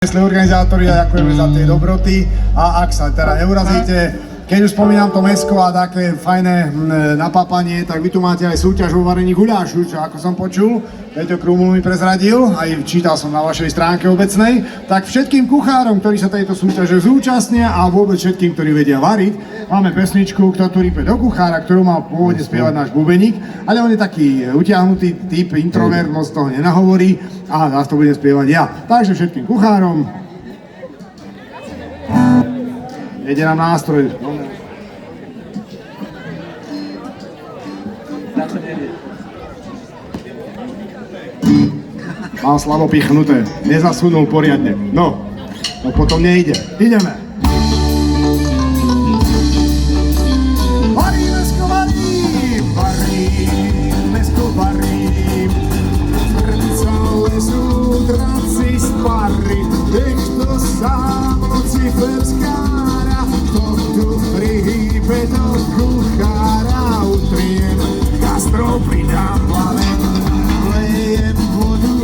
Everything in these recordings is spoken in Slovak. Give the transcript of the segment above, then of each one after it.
Organizátori a ďakujeme za tie dobroty a ak sa teda neurazíte, keď už spomínam to mäsko a také fajné napápanie, tak vy tu máte aj súťaž vo varení guľášu, čo ako som počul, Peťo Krumul mi prezradil, aj čítal som na vašej stránke obecnej, tak všetkým kuchárom, ktorí sa tejto súťaže zúčastnia a vôbec všetkým, ktorí vedia variť, máme pesničku Kto tu rype do kuchára, ktorú mal pôvodne spievať náš bubeník, ale on je taký utiahnutý typ, introvert, moc toho nenahovorí a zás to budem spievať ja. Takže všetkým kuchárom jede nám nástroj. Mal slabo pichnuté, nezasunul poriadne. No potom nejde. Ideme. Varím, mesko, varím, varím, mesko, varím. Zrncale sú draci z pary, kto sám luciferskára, kto tu prihýbe do kuchára, utriem, gastro pridám hlave, lejem vodu,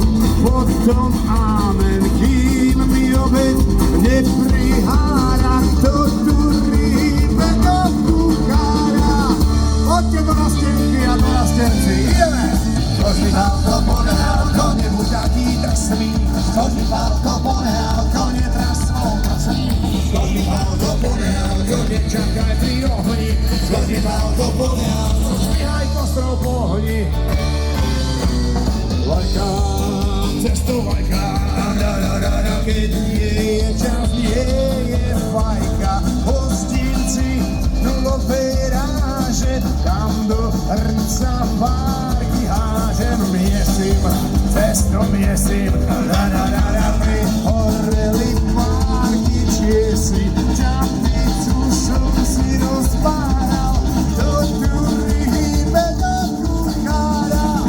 potom amen, kým mi obed neprihára, kto tu prihýbe do kuchára. Poďte do nastenky a do nastenci, ideme! Ktož mi pálko ponehal, to nebuď taký drsný, ktož mi pálko ponehal, to netras svou prsní. Ktož mi pálko ponehal, to nečakaj pri ohni, ktož mi pálko ponehal, to zbíhaj kostrou po ohni. Lajka, cestovajka, keď nie je čas, nie je fajka. Hostinci, nulovej ráže, tam do hrnca párky hážem, miesím, cesto miesím, pri horeli párky čiesi, čapicu som si rozpáral, to tu hýbe do kuchára.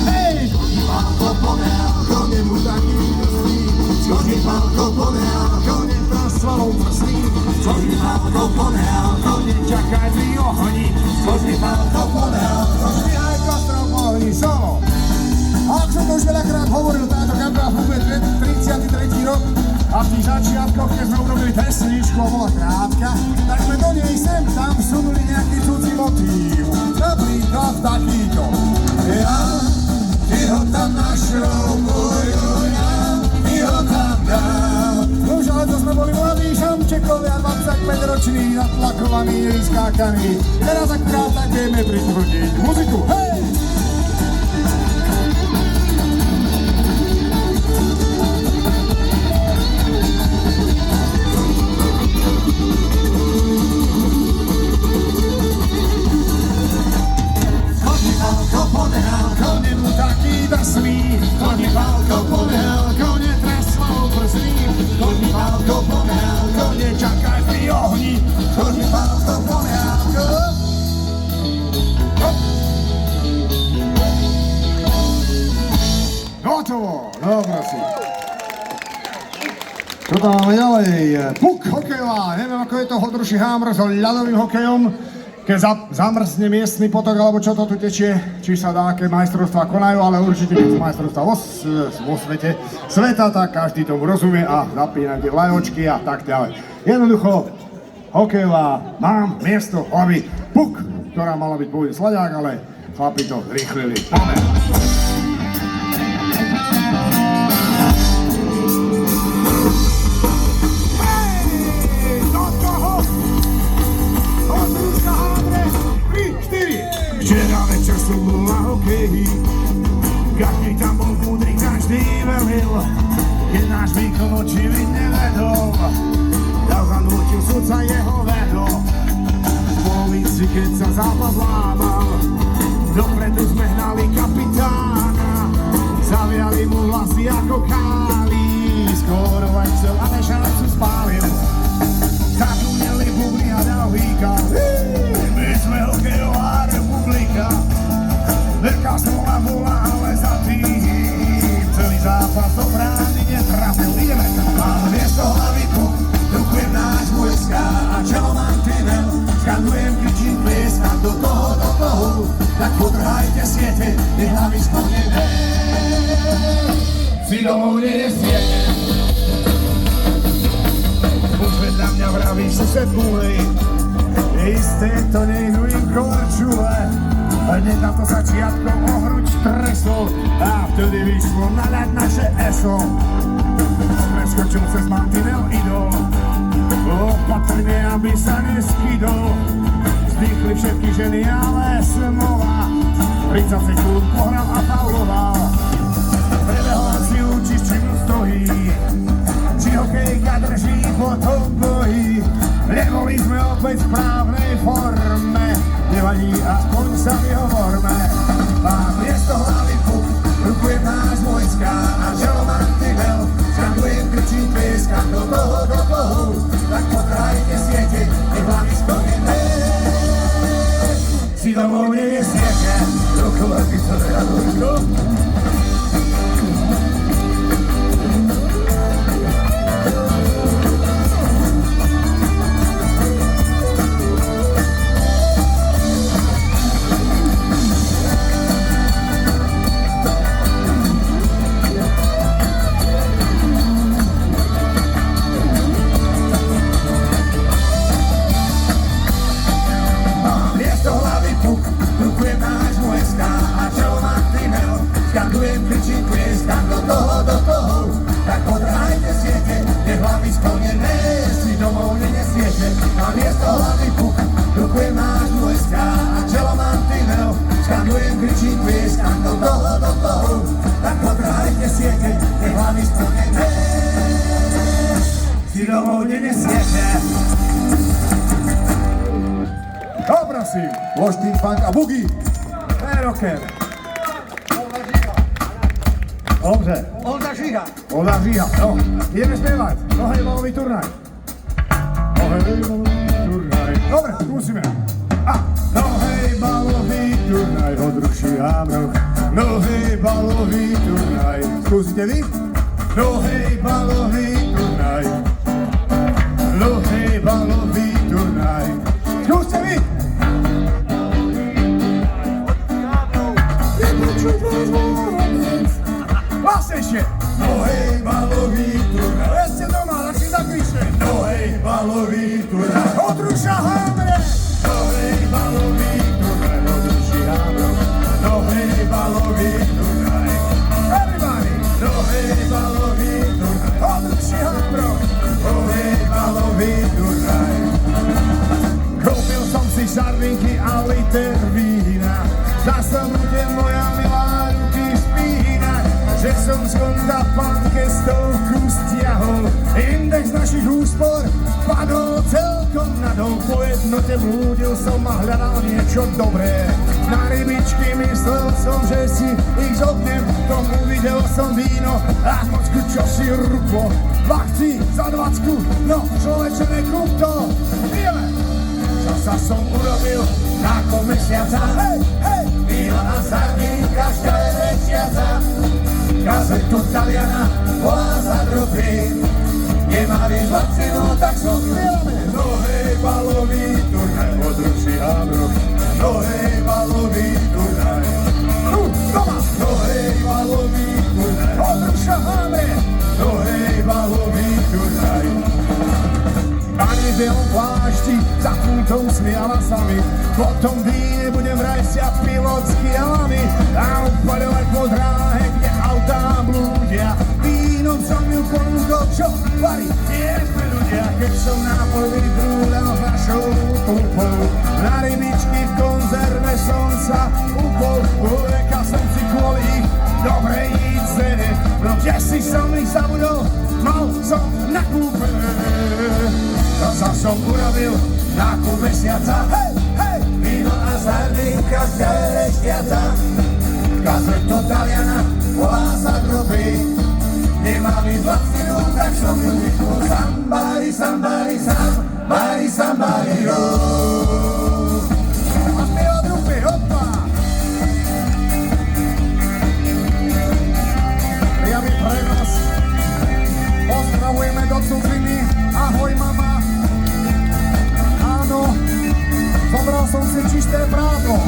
Hej! Pálko ponehal, koně mu taký drsný, skočí pálko ponehal, koně trasvalou prsný, skočí pálko ponehal, koně čakaj pri ohni, skočí pálko ponehal, skočí aj kostrou po ohni, solo. A ak som to už veľakrát hovoril, táto kampáň funguje 33. rok a v tých začiatkoch, keď sme urobili pesničku a bola krátka, tak sme do nej sem tam vsunuli nejaký cudzí motív. Napríklad takýto. Ja, ty ho tam našroubuj, ja, ty ho tam dám. Už ale to sme boli mladí šamčekovia, 25-roční, natlakovaní, nevyskákaní. Teraz akurát tak vieme pritvrdiť muziku. Hej! Koně mu taký drsný, koně pálko ponehal, koně trasval prsný, koně pálko ponehal, koně čakaj pri ohni, koně pálko ponehal, Hotovo, dobro si. Čo tam máme ďalej? Puk hokejová, neviem ako je to Hodruši Hámr so ľadovým hokejom. Keď zamrzne miestny potok, alebo čo to tu tečie, či sa dá, aké majstrovstvá konajú, ale určite keď sú majstrovstvá vo sveta, tak každý tomu rozumie a zapínajú tie vlajočky a tak ďalej. Jednoducho, hokejová, mám miesto hlavy Puk, ktorá mala byť pôvodne Slaďák, ale chlapi to zrýchlili. Poďme. Včera večer som bol na hokeji, každý tam bol múdry, každý veril, keď náš výkon očividne nevedol, dal zanútil sudca jeho vedo. V polovici, keď sa zápas lámal, dopredu sme hnali kapitána, zaviali mu vlasy ako káli, skoro len chcel a šancu spálil. Zatuneli bubny a dal výkal, my sme hokejová republika, veľká smola bola, ale za tým celý zápas do brány netrafil. Ideme, mám miesto hlavy Puk, drukujem náš vojska a čo mám tynel, skandujem, kričím, plieskam do toho, tak potrhajte siete, nech hlavy splnené. domov nenesiete. Už vedľa mňa vraví sused múlej, isté to nejdu im korčule. Hneď na to sa čiatkom o hruď tresol a vtedy vyšlo na ľad naše eso. Preskočil cez mantinel idol, opatrne, aby sa neskydol. Zdýchli všetky ženy, ale Smolá 30 sekúnd pohral a fauloval. Prebehla si učiť, či mu stojí, či hokejka drží potom bojí. Neboli sme opäť v správnej forme, nevadí, aspoň sa vyhovorme. A miesto hlavy puk, rukujem náš vojska a čelo mantinel. Skandujem, kričím, pieskam do toho, tak potrajte siete, nech hlavy skloníme. Si domov nenesiete, rukovaky sa radojsko. Ložtín, funk a boogie. To je rocker. Dobře. Olda Žíha. Olda Žíha. No, ideme spievať. Nohejbalový turnaj. Nohejbalový turnaj. Dobre, skúsime. Nohejbalový turnaj od ruší Hamroch. Nohejbalový turnaj. Skúsite vy? Nohejbalový turnaj. Nohejbalový turnaj. Skúste vy! Hlasnejšie! Nohejbalový turnaj. Ešte doma, tak si zakričte. Nohejbalový turnaj. Od ruša Hamre! Nohejbalový turnaj. Od ruší Hamroch. Nohejbalový turnaj. Everybody! Nohejbalový turnaj. Od ruší Hamroch. Nohejbalový turnaj. Kúpil som si sardinky a liter vína. Zase bude moja milá ruky špínať, že som z konta pánke stovku stiahol. Index našich úspor padol celkom nadol. Po jednote blúdil som a hľadal niečo dobré. Na rybičky myslel som, že si ich zobnem. Tomu videl som víno a mocku, čo si rúklo. Vakci za 20, no človeče, nekúp to. Ideme! Zasa som urobil náko mesiaca. Hej, hej! Víno a sardinka, šťale rečiaca. Kazetu Taliana, oáza drobí. Nemá byť vakcínu, tak som priame. Nohejbalový turnaj, od ruší Hamroch. Nohejbalový turnaj. Doma! Nohejbalový turnaj, od ruša Hamre. Nohejbalový turnaj. Pani v bielom plášti, za pútom smiala sami. Potom víne budem vrajsť a pilotský alami. A upaľovať po dráhe, kde autá blúdia. Vínom som ju ponúkol, čo varí, nie sme ľudia. Keď som nápoj vytrúľal s našou púpou, na rybičky v konzerve som sa upol. Uvekal som si kvôli ich dobrej cene. No kde si som ich zabudol, mal som nakúpené. Zasa som urobil nákup mesiaca. Hej, hej! Víno a sardinka, šťale reštiaca. Kazetu Taliana, oáza drobí. Nemá byť vakcínu, tak som ju vytknul. Somebody, somebody, somebody, somebody, oh. A spieva drupy, hoppa! Priamy prenos. Pozdravujeme do Cukriny. Ahoj, mama. Áno, zobral som si čisté prádlo.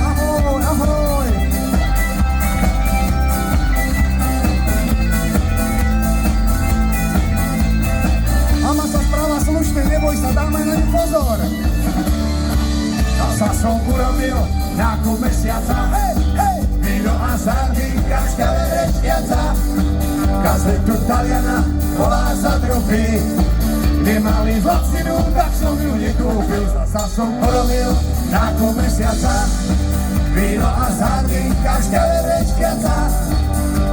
Ahoj, ahoj. znaku mesiaca. Víno a sardinka, šťave reštiaca. Kazetu Taliana volá za trofy. Nemali zlacinu, tak som ju nekúpil. Zasa som porobil znaku mesiaca. Víno a sardinka, šťave reštiaca.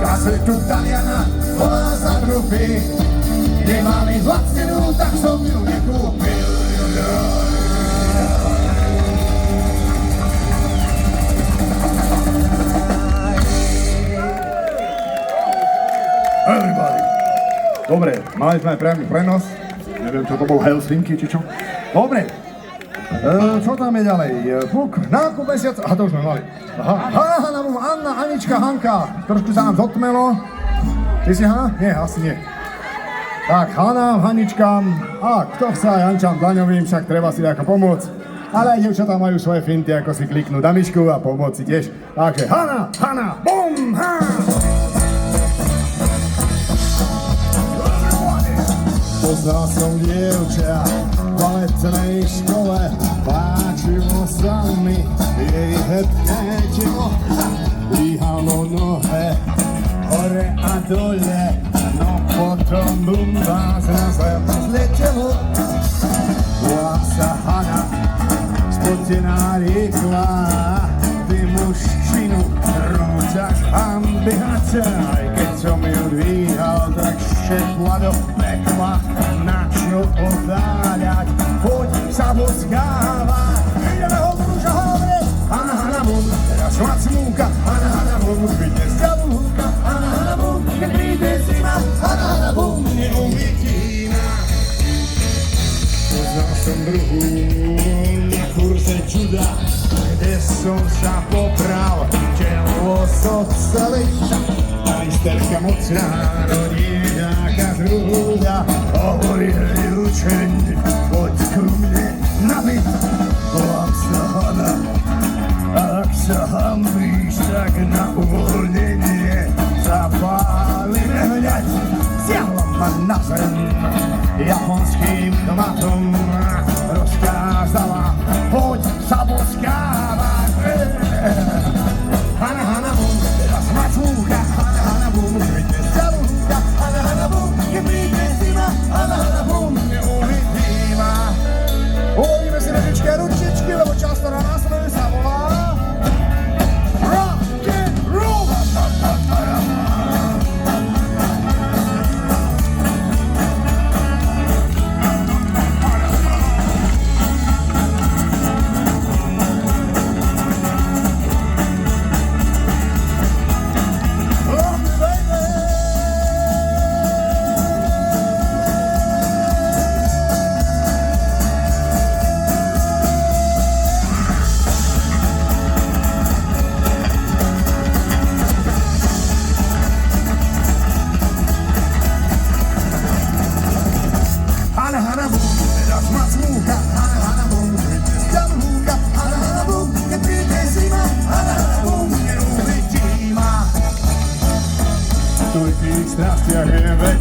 Kazetu Taliana volá za trofy. Nemali zlacinu, tak som ju nekúpil. Everybody. Dobre, mali sme priamy prenos. Neviem, čo to bol Helsinki, či čo. Dobre. Čo tam je ďalej? Fuk, nákup mesiaca. Aha, to už sme mali. Aha, Anna, Anička, Hanka. Trošku sa nám zotmelo. Ty si Hanna? Nie, asi nie. Tak, Hanám, Haničkám a kto chce Jančám Daňovým, však treba si ako pomôcť. Ale aj dievčatá majú svoje finty, ako si kliknú Damišku a pomôcť si tiež. Takže Hanna, bum, ha! Poznal som dievča v baletnej škole, páčilo sa mi jej hebké telo, dvíhalo nohe hore a dole, no potom bumbás na zem zletelo. Volá sa Hanna, spotená riekla, ty mužčinu rúčaš hambihať, aj keď som ju dvíhal, tak šepla do pekla, na čo otáľať, poď sa boskávať. Ideme ho brúža hovre, Hanna, bum, teraz švacmúka, Hanna, bum, vidne z ďalúka, Hanna, bum, keď príde zima, Hanna, bum, neuvidíme. Poznal som druhú na kurze juda, kde som sa popral, telo socialista. Majsterka mocná, no nie taká zrúda, hovorí učeň, poď ku mne na byt. Volám sa Hanna, a ak sa hambíš, tak na uvoľnenie zapálime hľad. Siahla ma na zem japonským matom, rozkázala, poď sa boskávať. Hanna, bum, teraz mať slúcha, Hanna, bum, vidne z ďalúka, Hanna, bum, keď príde zima, Hanna, bum, neuvidí ma. Uvolíme si nožičky a ručičky, lebo často na následne sa volá rock and roll.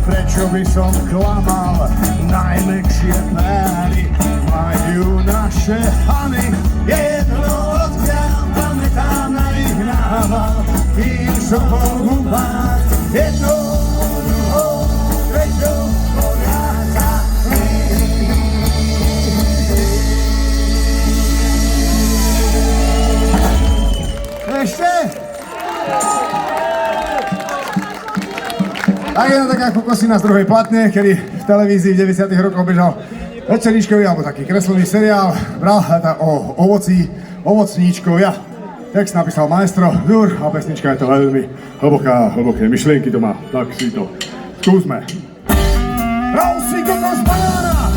Prečo by som klamal, najmäkšie péry majú naše Hany. Jedno odkiaľ pamätám na ich nával, kým som mohu báť. Jedno, druhou, treťou, poráca. Ešte? Tak jedna taká kokosina z druhej platne, kedy v televízii v 90. rokoch bežal večeričkový alebo taký kreslený seriál o ovocníčkovia. Text napísal maestro Dur a pesnička je to veľmi hlboké myšlienky to má, tak si to skúsme. Rausí kokos banána!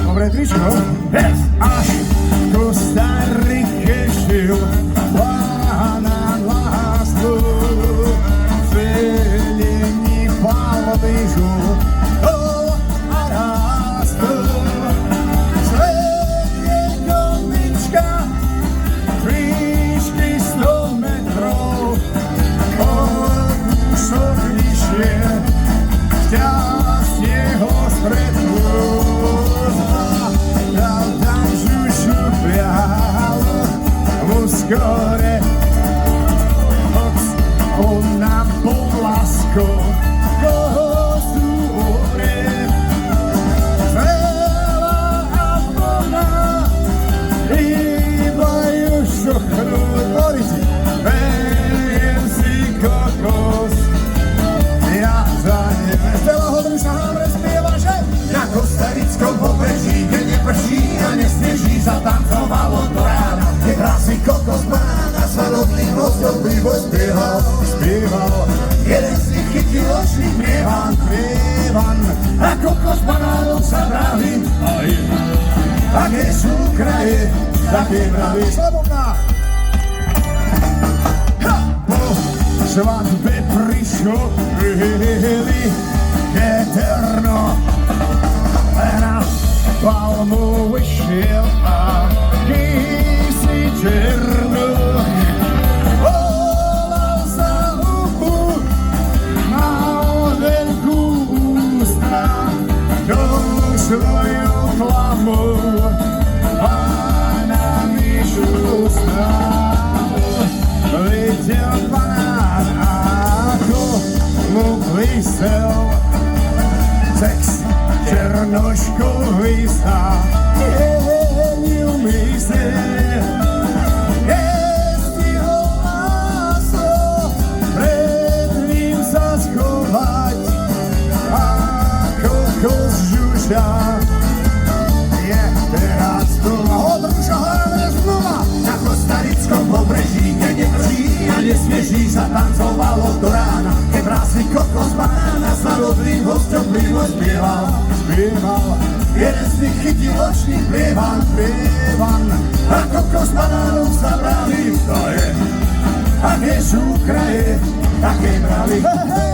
Dobré tričko. Bez až tu starike žil, na lásku. Zelení palbížu, a rastu. Svedie domička, výšky 100 metrov. Od úšok nižšie, šťastie ho stretnú. Dal tam žužu viac. boj spieval, spieval. Jeden z nich chytil očný prievan, prievan. A kokos banánov sa vraví, aj. Aké sú kraje, také mravy. Slobodná! Po svadbe prišlo eterno. Na palmu vyšiel a kýsi černoch. Volal sa uchu, mal veľkú ústa, do svojou tlamou pána Mišu stál. Videl banán, ako mu vysel sex černoškový sa neumyslel. Jestihol maso, pred ním sa schovať, ako kokos žuža. Je teraz doma, odrúša hlavne znova. Na Kostarickom pobreží, keď neprší a nesmieží, sa tancovalo do rána. Keď vrásli kokos banána, starodlým hosťom pivo spieval, spieval. Jeden z nich chytil očný prievan, prievan. A kokos banánov sa vraví, to je. Aké sú kraje, také mravy. Hej, hej!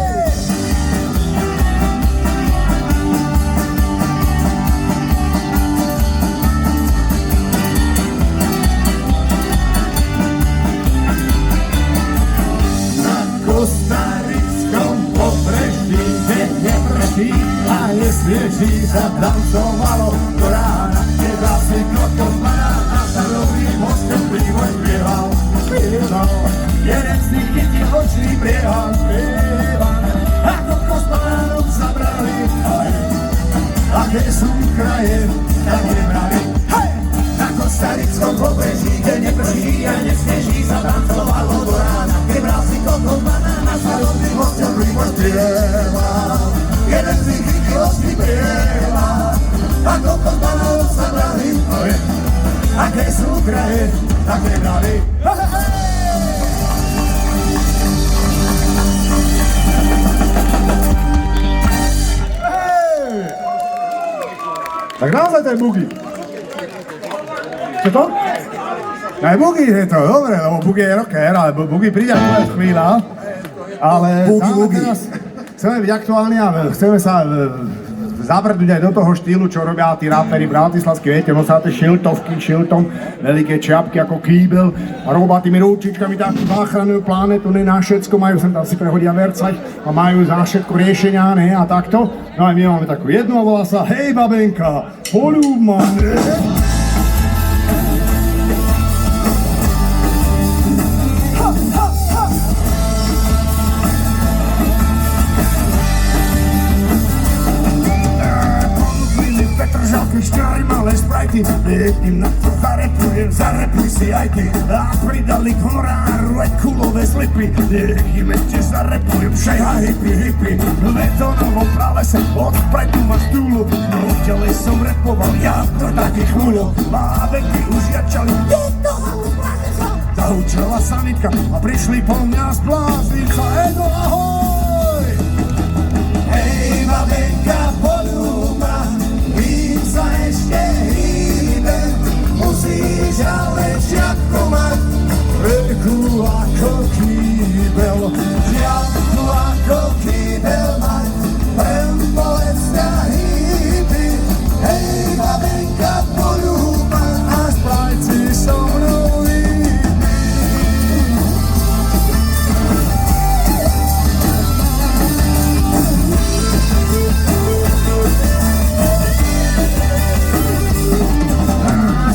Kostarickom pobreží, kde neprší a nesvieží, sa tancovalo do rána. Keď vlastný kokos banán a starodlým hosťom pivo spieval, spieval. Jeden z nich chytil očný prievan, prievan. A kokos banánov sa brali, aj. Aké sú kraje, také mravy. Hej! Na Kostarickom pobreží, kde neprší a nesneží, sa tancovalo do rána. Keď vlastný kokos banán a starodlým hosťom pivo spieval. Jeden z nich chytil očný prievan. A kokos banánov sa brali, aj. Aké sú kraje, také mravy. Tak naozaj to je bugy. Čo to? Aj bugy je to, dobre, lebo bugy je rocker, ale bugy príde tvoja chvíľa. Ale Bugy. teraz chceme byť aktuálni a chceme sa zabrnúť aj do toho štýlu, čo robia tí raperi bratislavskí, viete, nosáte šiltovky, šiltom, veľké čiapky ako kýbel a robia tými ručičkami takú záchrannú planetu, ne na všetko, majú sem tam si prehodia vercať a majú za všetko riešenia, ne, a takto. No a my máme takú jednu a volá sa Hej babenka, poľúb ma, ne? Šťary malé sprajty, jedným na to zarepuj si aj ty. A pridali k honoráru aj kulové slipy, im ešte zarepujem šejha hippy, hippy. V betónovom pralese od spredu ma stúlu, no ďalej som repoval ja to taký chvíľo. Bábenky už jačali, je to halus pralesa. Zahučala sanitka a prišli po mňa zblázniť sa, Edo, ahoj! Hej, babenka, poľúb ma, sa ešte hýbe, musíš ale žiadku mať, veľkú ako kýbel, žiadku ako kýbel mať, len bolesť a hýby. Hej, babenka, poľúb ma a spať si so mnou líby.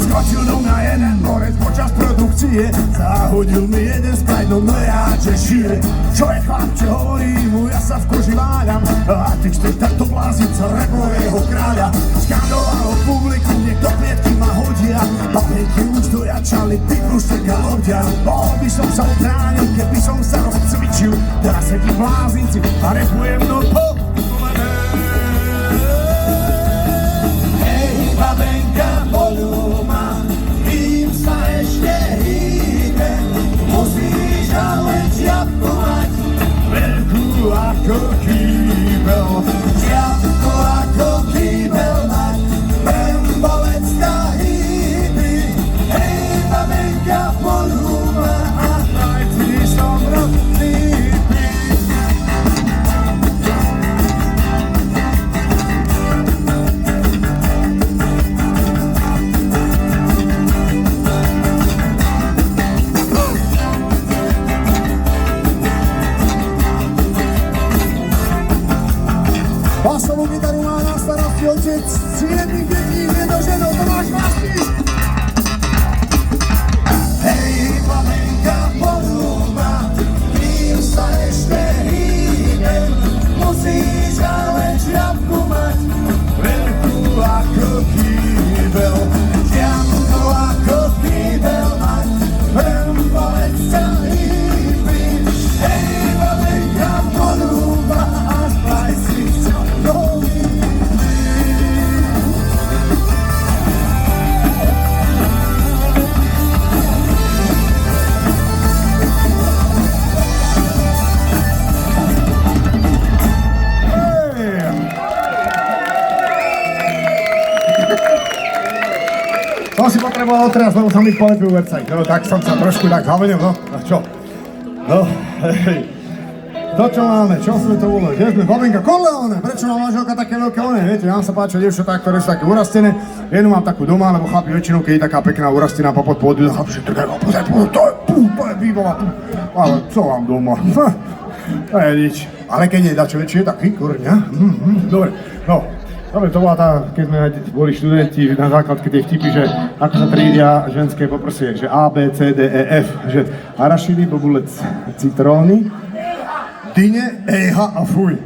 Skočil do mňa jeden borec počas produkcie, zahodil mi jeden sprite, no ja češie. Čo je chlapče, hovorí mu, ja sa v koži váľam, a ty chceš takto bláziť sa repového kráľa. Skandovalo publiku, niekto klietky ma hodia, babenky už dojačali, ty kruštek a lodia. Bol by som sa ubránil, keby som sa rozcvičil, teraz sedím v blázinci a repujem no po. Hej, babenka, poľúb ma, kým sa ešte hýbe, musíš ale Som si potreboval otriasť, lebo som mi polepil vercaj. No tak som sa trošku tak zavenil, no. A čo? No, hej. To, čo máme, čo sme to volali? Kde sme? Babinka, Corleone! Prečo má manželka také veľké one? Viete, nám sa páčia dievčatá, ktoré sú také urastené. Jednu mám takú doma, lebo chlapi väčšinou, keď je taká pekná urastená popod pôjdu, chlapi, že to je výbava. Ale co vám doma? To je nič. Ale keď je dačo väčšie, tak výkorňa. Dobre, no. Dobre, to bola tá, keď sme boli študenti na základke tie vtipy, že ako sa triedia ženské poprsie, že A, B, C, D, E, F, že arašidy, bobulec, citróny, dyne, ejha a fuj.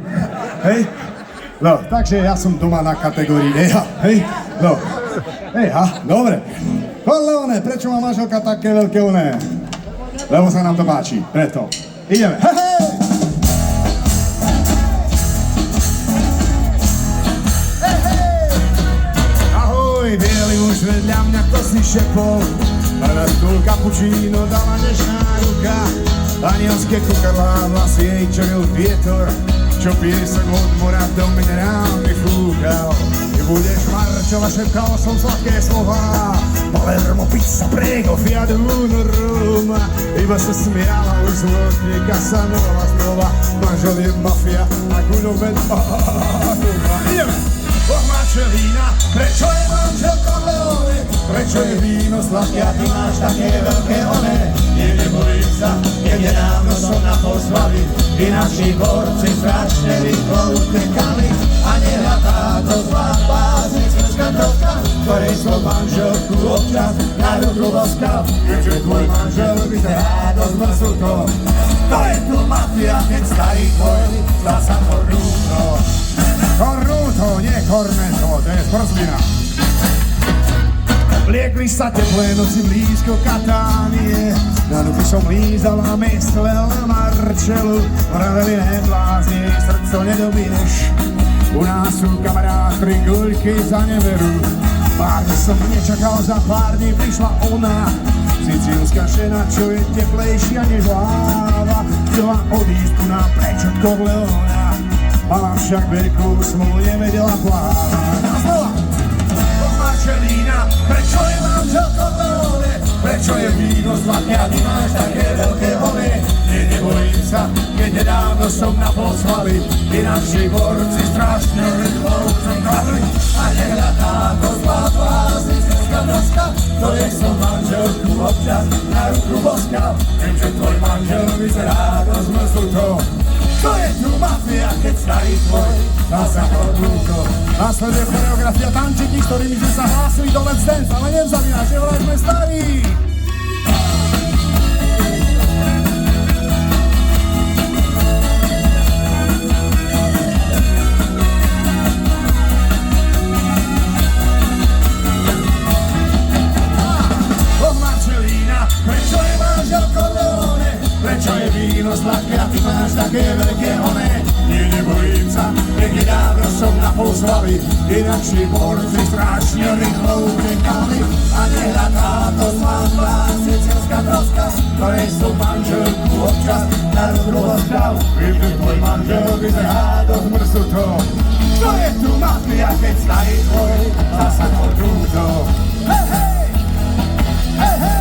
Hej? No, takže ja som doma na kategórii ejha, hej? No, ejha, dobre. Corleone, prečo má manželka také veľké oné? Lebo sa nám to páči, preto. Ideme, hej, hej! Bielý muž vedľa mňa to si šepol, a na stôl kapučíno dala nežná ruka. Anielské kukadlá, vlasy jej čril vietor, čo piesok od mora do minerálny fúkal. Nebudeš marčova, šepkal som sladké slová, Palermo, pizza, prego, Fiat Uno, Roma. Iba sa smiala, už zlotne Casanova znova, manžel je mafia, a guľo ved... Ideme! Boh má čelína, prečo je manžel Corleone? Prečo je víno sladké a ty máš také veľké one? Nebojím sa, keď nedávno som na posvali, i naši borci strašne rýchlo utekali. A nehľadá to zlá básnická troska, ktorej som manželku občas na ruku boskal. Keďže tvoj manžel vyzerá dosť mrzuto, to je tu mafia, keď starý tvoj zdá sa kornúto. Kornúto, nie korneto, to je zmrzlina. Vliekli sa teplé noci blízko Katánie, na ruky som lízal a myslel na Marčelu. Vraveli neblázni, srdco nedobíješ, u nás sú kamarát, tri guľky za neveru. Pár dní som nečakal, za pár dní prišla ona, sicílska žena, čo je teplejšia než láva. Chcela odísť tu na preč od Corleona, mala však veľkú smolu, nevedela plávať. A znova! Marčelína, prečo je manžel Corleone? Prečo je víno sladké a ty máš také veľké one? Nebojím sa, keď nedávno som na posvali, i naši borci strašne rýchlo utekali. A nehľadá to zlá básnická troska, ktorej som manželku občas na ruku boskal. Keďže tvoj manžel vyzerá dosť mrzuto, to je tu mafia, keď starý tvoj dá sa kornúto. Následuje choreografia tančíky, s ktorými sme sa hlásili do Let's Dance, ale nevzali nás, že vraj sme starí. Oh Marčelína, prečo je manžel Corleone? Prečo je víno sladké a ty máš také veľké one? Nebojím sa, keď nedávno som na posvali, i naši borci strašne rýchlo utekali. A nehľadá to zlá básnická troska, ktorej som manželku občas na ruku boskal. Keďže tvoj manžel vyzerá dosť mrzuto, to je tu mafia, keď starý tvoj dá sa kornúto. Hej, hej! Hej, hej!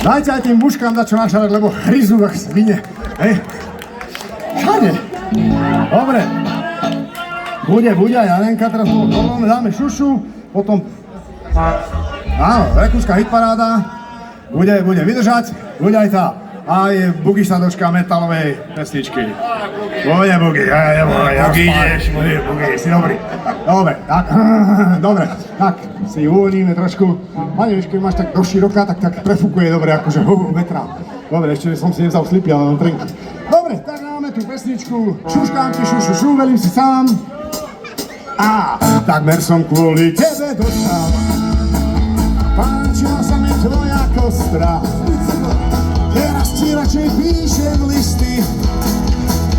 Dajte aj tým buškám dačo našarať, lebo hryzú jak svine. Hej. Všade. Dobre. Bude aj Janenka, teraz dáme šušu, potom... Áno, rekúska hitparáda. Bude vydržať, bude aj tá. Aj bugisadočka metalovej pesničky. Bude bugi, ideš, bugi, si dobrý. Dobre, tak, dobre, tak si uvoľníme trošku. Pane, vieš, keď máš tak doširoka, tak prefúkuje dobre, akože vetra. Dobre, ešte som si nevzal slipy, ale len trinkat. Dobre, tak máme tú pesničku. Šuškám ti, šušu, velím si sám. A takmer som kvôli tebe dostal. Páčila sa mi tvoja kostra. Teraz ti radšej píšem listy,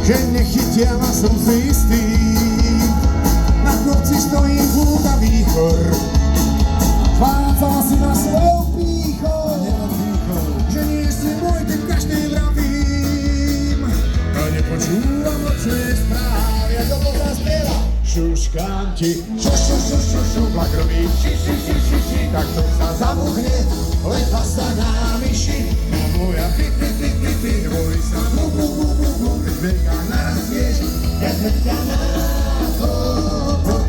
že nechytia ma, som si istý. Na kopci stojí púta výchor, zvádzala si ma svojou pýchou. počúvam nočné správy, ako to zaspieva. Šuškám ti, šušlak robí, tak to sa zabuchne, lepa sa na myši. Moja pi, neboj sa, keď veľká narastieš, keď ťa na to.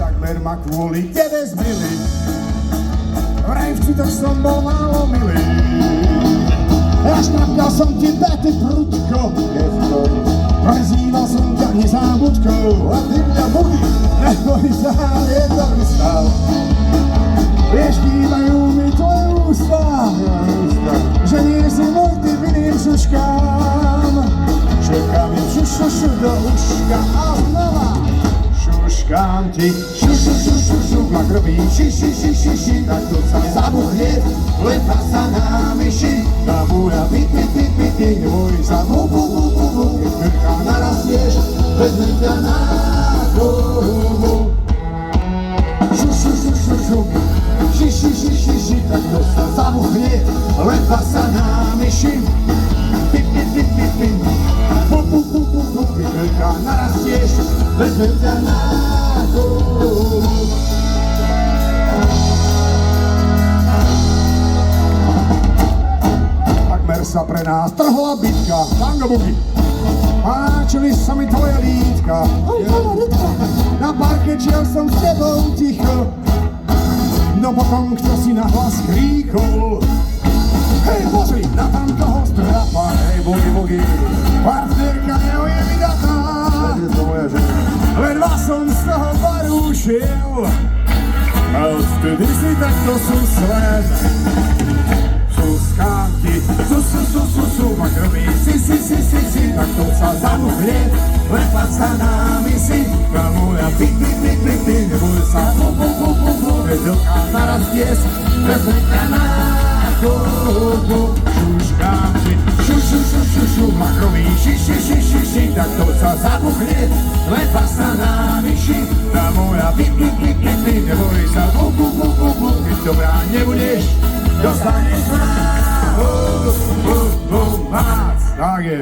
Takmer ma kvôli tebe zmili, vraj v citoch som bol málo milý. Až napkal som ti bety prudko, prezýval som ťa nezábudkou, a ty mňa budy, neboj sa, nedoru stav. Vieš, kývajú mi tvoje ústa, že nie si môj typ iným šuškám. Šuškám im šušu do uška a znova. Šuškám ti, šušlak robí, tak to sa zabuchne, lepa sa na myši. Tá moja pi, neboj sa, keď veľká narastieš, vezmem ťa na kovu. Tak to sa zabuchne, lepa sa na myši. Pi, keď veľká narastieš, vezmem ťa na kovu. Takmer sa pre nás trhla bitka, tango buky. Páčili sa mi tvoje lítka, na parkečiach som s tebou ticho. No potom kto si nahlas kríkol, hej pozri, na tam toho strapa, hej bogi, partnerka jeho je mi datá. Ledva som z toho baru ušiel, a odtedy si takto susled. Šuškám ti, mak robí, tak to sa zabuchne, lepa sa na myši. Tá moja pi, neboj sa, keď veľká narastieš, vezmem ťa na kovu. Šuškám ti, mak robí, tak to sa zabuchne, lepa sa na myši. Tá moja pi, neboj sa, keď dobrá nebudeš, dostaneš na mác. Tak je.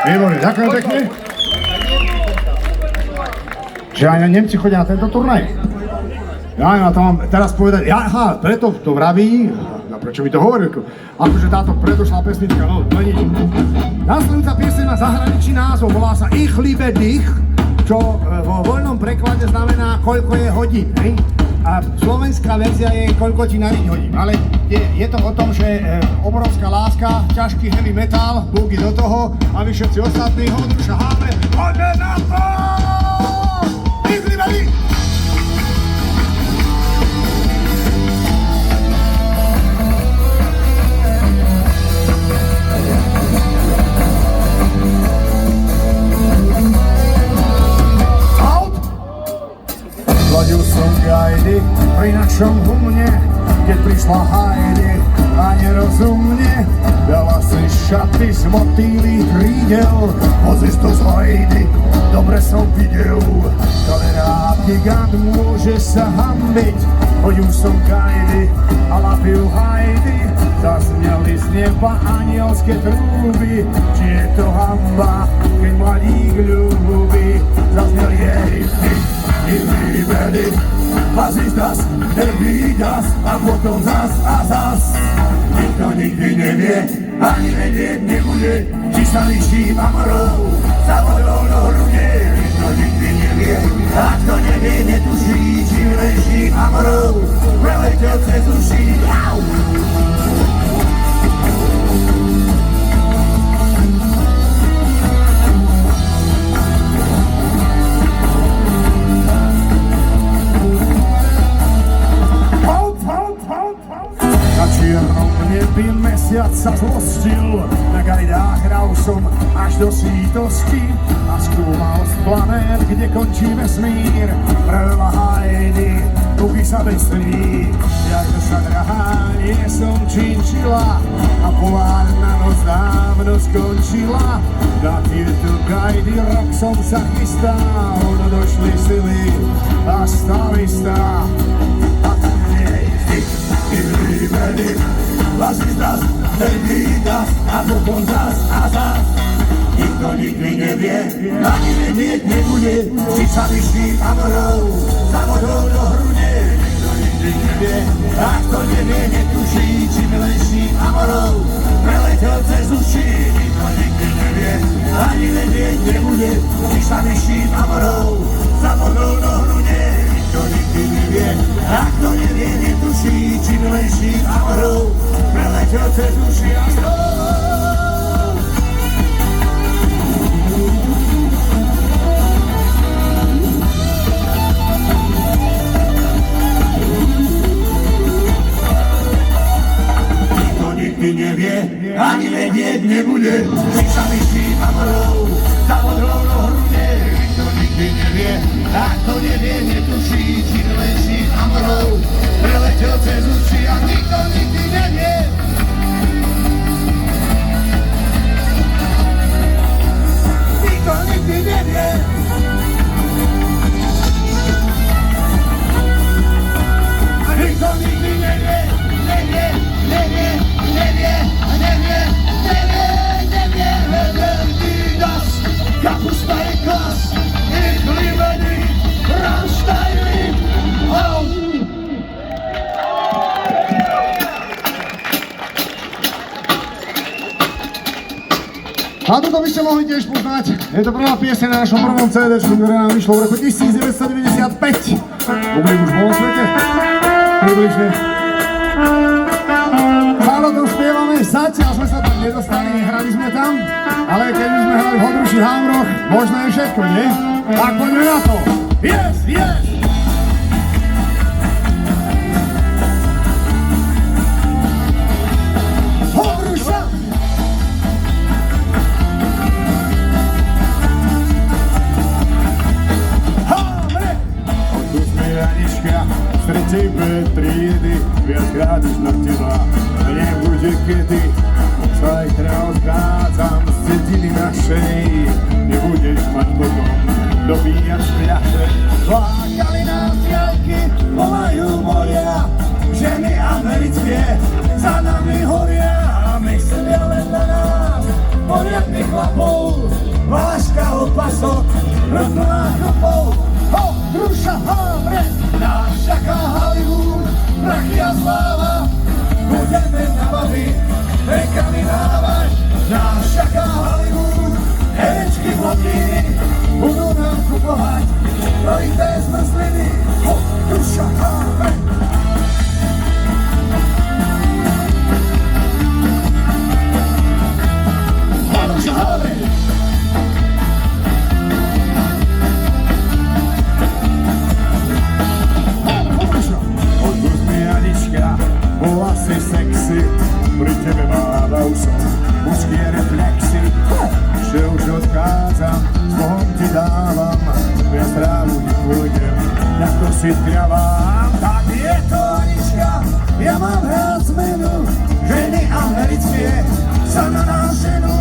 Výborne, ďakujem pekne. Že aj Nemci chodia na tento turnaj. Ja to mám teraz povedať, preto to vraví, prečo mi to hovoril, akože táto predošlá pesnička, no nič. Následujúca pieseň má zahraničný názov, volá sa Ich liebe dich, čo vo voľnom preklade znamená koľko je hodín, hej? A slovenská verzia je koľko ti nariť hodím, ale je to o tom, že obrovská láska, ťažký heavy metal, búky do toho a vy všetci ostatní hodru šaháme, poďme na to! Ich liebe dich! Hľadil som gajdy pri našom humne, keď prišla Heidi a nerozumne dala si šaty z motýlých krídel. Pozriš to z Heidi, dobre som videl, kamerát gigant môže sa hambiť. Hodil som gajdy a lapil Heidi, zazneli z neba anielské trúby. Či je to hamba, keď mladík ľúbi, zazneli jej Ich liebe dich, was ist das? Der wie das, a potom zas a zas. Nikto nikdy nevie, ani vedieť nebude, či sa liší amorou za vodou do hrude. Nikto nikdy nevie, a kto nevie, netuší, či leží amorou preletel cez uši. Na čiernom nebi mesiac sa zlostil, na gajdách hral som až do sítosti a skúmal z planét, kde končí vesmír. Prvá Heidi, ruky sa bestrí, ako sa drahá, nie som činčila a polárna noc dávno skončila. Na tieto gajdy rok som sa chystal, no došli sily a stavistá. Ich liebe dich, was ist das? Der wie das, a potom zas a zas. Nikto nikdy nevie, ani vedieť nebude, či sa vyšší amorou za vodou do hrude. Nikto nikdy nevie, a kto nevie, netuší, či milejší amorou preletel cez uši. Nikto nikdy nevie, ani vedieť nebude, či sa vyšší amorou za vodou do hrude. Nikto nikdy nevie, a kto nevie, netuší, či milejší amorou preletel cez uši. A nikdy nevie, ani vedieť nebude, či sa vyšší amorou za vodou do hrude. Nikto nikdy nevie, a kto nevie, netuší, či milejší amorou preletel cez uši. A nikto nikdy nevie. Nikto nikdy nevie. A nikto nikdy nevie, nevie, nevie. Kapusta je klas, ich líbený, Rammstein, A toto by ste mohli tiež poznať. Je to prvá pieseň na našom prvom CD-čku, ktoré nám vyšlo v roku 1995. Dobrý už bol v svete. Približne. Málo to spievame, zatiaľ sme sa tam nedostali, hrali sme tam, ale keď by sme hrali v Hodruši Hamroch, možno je všetko, nie? Tak poďme na to. Yes, yes! Hodruša! Hamre! Odkud sme Janička, z tretej B triedy, viackrát už navtela, nebude kedy. Zajtra odchádzam z dediny našej, nebudeš mať potom dobíjať šľache. Lákali nás diaľky, volajú moria, ženy americké za nami horia. A myslia len na nás, poriadnych chlapov, váška opasok, plná chlapov. Hodruša Hamre, nás čaká Hollywood, prachy a sláva, budeme na babi rekami dávať. Nás čaká Hollywood, herečky blondíny budú nám kupovať trojité zmrzliny. Hodruša Hamre. Hodruša Hamre. Odkud mi Janička, bola si sexy, pri tebe máva už som mužské reflexy, že už odchádzam, s Bohom ti dávam, ja strávu nepôjdem, ako si travám. Tak je to, Anička, ja mám rád zmenu, ženy americké sa na nás ženú,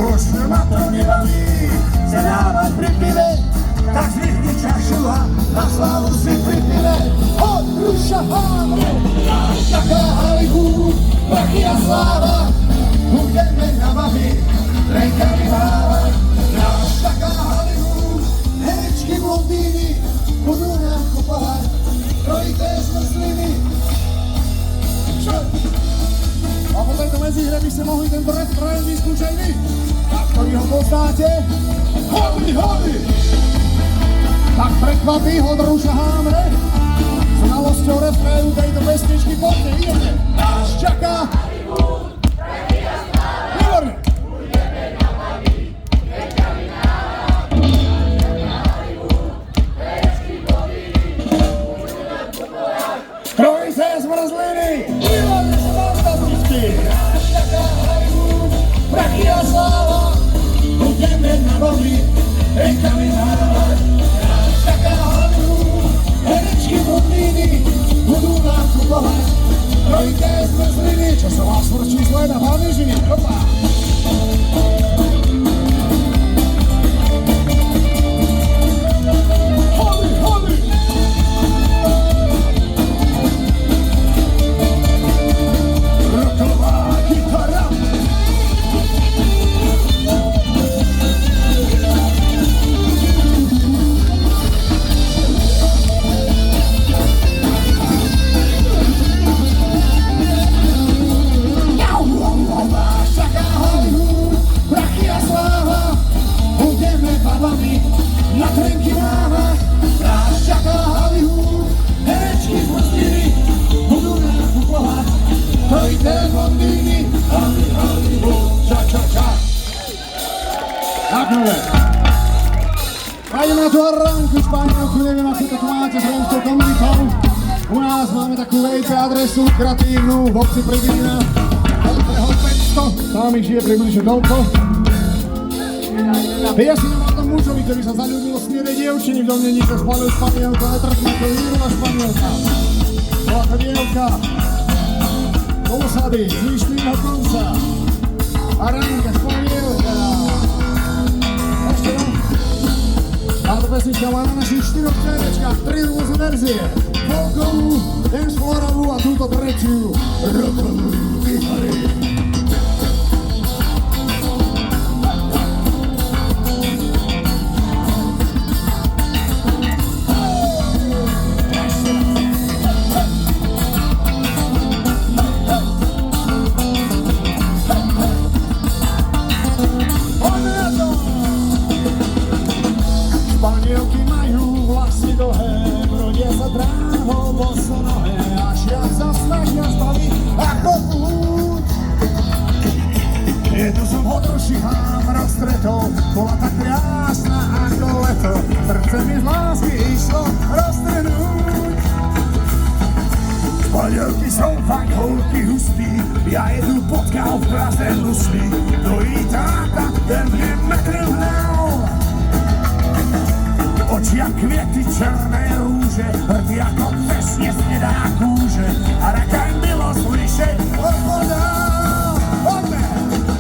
už ma to nebaví, sa dávať pri pive, tak zvihni čašu a na slavu si pri pive. Hodruša Hamre, nás čaká Hollywood, prachy a sláva, budeme na babi rekami dávať. Nás čaká Hollywood, herečky blondíny budú nám kupovať trojité zmrzliny. Čo? A po tejto medzihre by ste mohli tento refrén vyskúšať vy, tak ktorý ho poznáte. Hody, hody! Tak prekvapí Hodruša Hamre s znalosťou refrénu tejto pesničky. Poďte, ideme! Nás čaká Hollywood, prachy a sláva, výborne! Budeme na babi rekami dávať. Hollywood, herečky blondíny budú nám kupovať trojité zmrzliny. Výborne, sa fantasticky! Nás čaká Hollywood, prachy a sláva, budeme na babi rekami dávať. Nás čaká Hollywood, herečky blondíny budú nám kupovať trojité zmrzliny. Čo som na trenky máva, nás čaká Hollywood, herečky z Mostiny budú nás kupovať, to i telefon dýny, Hollywood, ča. Tak nové. Ideme na tú Aranku, Španielku, neviem, ako to tu máte s romskou komunitou. U nás máme takú VIP adresu, kreatívnu, v obci Pridina, Veľkého 500, tam ich žije približne toľko. Ja si nemám tam mužovi, ktorý sa zaľúbil s mierej dievčiny, v dom není, čo spalil Španielka, netrpná to výrova Španielka. Bola to dievka, do osady, z Líštvýho konca, Aranka, Španielka. Ešte no. Táto pesnička má na našich 4 CD-čkách 3 rôzne verzie. Folkovú, dancefloorovú a túto tretiu rockovú výhary. Španielky majú vlasy dlhé, brodia sa trávou bosonohé a šiat sa snažia zbaviť ako púť. Jednu som od rušihám rozstretol, bola tak krásna ako leto, srdce mi z lásky išlo roztrhnúť. Španielky som fakt holky hustý, ja jedu potkal v Praze lusný, no i táta, ten mne metr hnal. Oči jak květy černé růže, hrdy jako přesně snědá kůže a raka bylo slyšet odvoda. Pojďme!